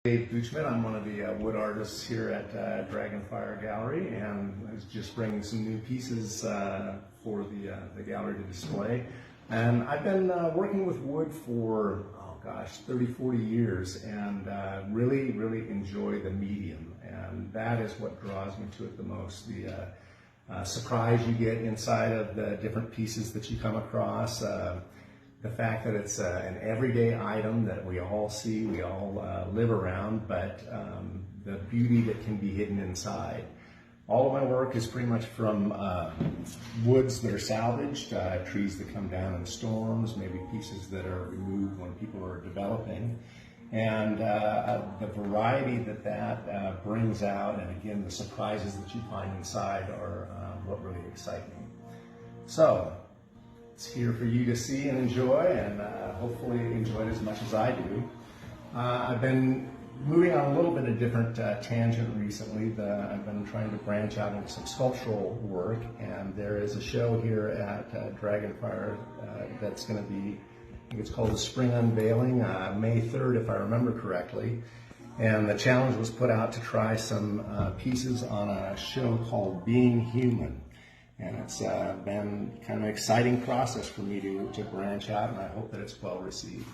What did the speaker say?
Gutschmidt. I'm one of the wood artists here at DragonFire Gallery, and I was just bringing some new pieces for the gallery to display. And I've been working with wood for, 30, 40 years, and really enjoy the medium. And that is what draws me to it the most. The surprise you get inside of the different pieces that you come across. The fact that it's an everyday item that we all see, we all live around, but the beauty that can be hidden inside. All of my work is pretty much from woods that are salvaged, trees that come down in storms, maybe pieces that are removed when people are developing. And the variety that brings out, and again, the surprises that you find inside are what really excite me. So, it's here for you to see and enjoy, and hopefully enjoy it as much as I do. I've been moving on a little bit of different tangent recently. I've been trying to branch out into some sculptural work, and there is a show here at DragonFire that's going to be, I think it's called the Spring Unveiling, May 3rd if I remember correctly. And the challenge was put out to try some pieces on a show called Being Human. And it's been kind of an exciting process for me to branch out, and I hope that it's well received.